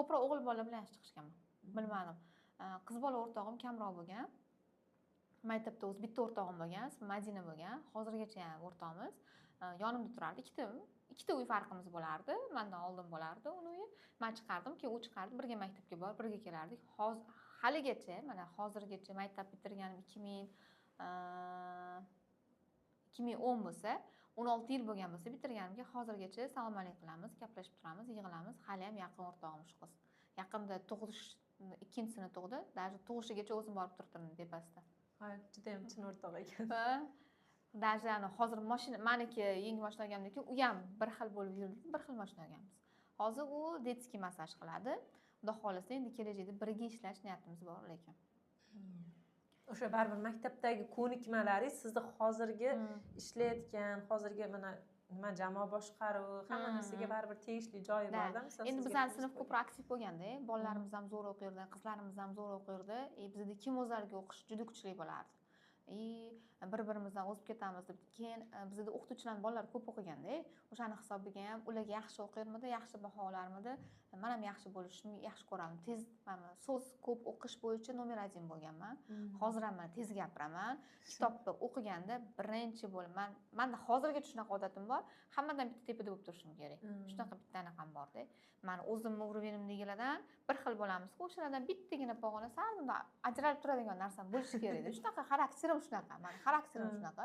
ko'proq o'g'il bola bilan yaxshi chiqishganman. Bilmadim. Qiz bola o'rtog'im kamroq bo'lgan. Maktabda o'zi bitta o'rtog'im bo'lgan, ismi Madina bo'lgan. Hozirgacha ham o'rtoqmiz. Yonimda turardi, ikkita uy farqimiz bo'lardi. Mendan oldin bo'lardi uni uyi. Men chiqardim, keyin u chiqardi. Birga maktabga borib, birga kelardik. Haligacha, mana hozirgacha maktab bitirganim 2010 bo'lsa, 16 yil bo'lgan bo'lsa, bitirganimga hozirgacha salom alaykum qilamiz, gaplashib turamiz, yig'ilamiz. Hali ham yaqin o'rtog'im shu qiz. Yaqinda tug'ish ikkinchisini tug'di. Даже tug'ishigacha o'zim borib turdim tepasida. Ha, juda ham chin o'rtoq ekan. Даже hozir mashina meniki yangi mashina olganimdan keyin u ham bir xil bo'lib yurdik, bir xil mashina olganmiz. Hozir u detskiy massaj qiladi. Xudo xolasa endi kelajakda birga ishlash niyatimiz bor lekin. O'sha baribir maktabdagi ko'nikmalaringiz sizni hozirgi ishlayotgan, hozirgi mana nima jamoa boshqaruvi, hamma narsaga baribir tegishli joyi borda. Endi bizning sinf ko'proq aktiv bo'lganda, bolalarimiz ham zo'r o'qirdi, qizlarimiz ham zo'r o'qirdi. Bizda kim o'zlariga o'qish juda kuchli bo'lardi. Bir-birimizdan o'zib ketamiz deb. Keyin bizda o'qituvchilarning bolalari ko'p o'qiganda, o'shani hisobiga ham ularga yaxshi o'qirmidi, yaxshi baho olarmidi. Men ham yaxshi bo'lishni yaxshi ko'raman. Tez so'z ko'p o'qish bo'yicha nomer 1 bo'lganman. Hozir ham men tez gapiraman. Kitobni o'qiganda birinchi bo'laman. Menda hozirgacha shunaqa odatim bor. Hammadan bitta tepada bo'lib turishim kerak. Shunaqa bitta anaqam bor-da. Men o'zimni urovenimdagilardan bir xil bo'lamiz. O'shalardan bittagina pog'ona sal bunda ajralib turadigan narsam bo'lishi kerak edi. Shunaqa xarakterim shunaqa. Meni xarakterim shunaqa.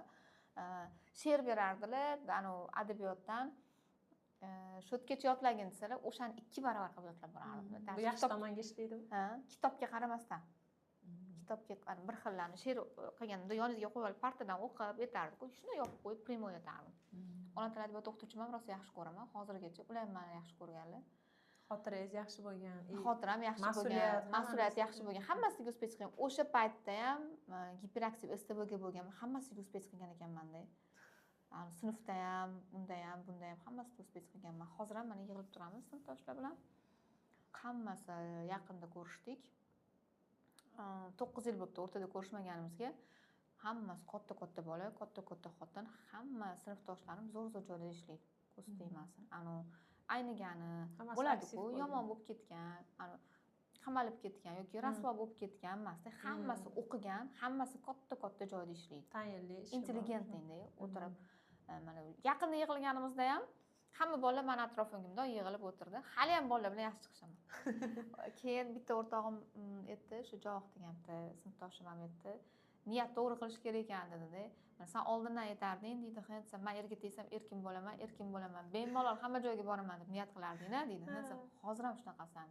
She'r berardilar, adabiyotdan shotgacha yodlagin desalar, o'shani 2 barobar qilib yodlab borardim. Bu yaxshi tomonga ishlaydimi? Ha, kitobga qaramasdan. Kitobga bir xillarni she'r qilganda yoningizga qo'yib olib partadan o'qib yetardi. Shuni yopib qo'yib primo yotardim. Ona tili adabiyot o'qituvchim ham rosa yaxshi ko'raman. Hozirgacha ular ham meni yaxshi ko'rganlar. Xotirangiz yaxshi bo'lgan. Xotiram yaxshi bo'lgan, mas'uliyat yaxshi bo'lgan. Hammasiga uspech qilgan. O'sha paytda ham giperaktiv STBga bo'lgan, hammasiga uspech qilgan ekanman-da. Sinfda ham, unda ham, bunda ham hammasiga uspech qilganman. Hozir ham mana yig'ilib turamiz sinfdoshlar bilan. Hammasi yaqinda ko'rishdik. 9 yil bo'libdi o'rtada ko'rishmaganimizga. Hammasi katta bola, katta xotin, hamma sinfdoshlarim zo'r joyda ishlaydi. Ko'z tegmasin. Aynigani bo'ladi-ku, yomon bo'lib ketgan, qamalib ketgan yoki rasvo bo'lib ketgan emasda, hammasi o'qigan, hammasi katta joyda ishlaydi. Tayinli ish. Intelligentda o'tirib, mana yaqinda yig'ilganimizda ham hamma bolalar meni atrofimga bundoq yig'ilib o'tirdi. Hali ham bolalar bilan yaxshi chiqishaman. Keyin bitta o'rtog'im aytdi, shu Jo'x degan bitta sinfdoshim ham aytdi. Niyat to'g'ri qilish kerak ekan dedi. Sen oldindan aytarding deydi, "Sen men erga tegsam erkin bo'laman. Bemalol hamma joyga boraman" deb niyat qilarding-a deydi. Hozir ham shunaqasan.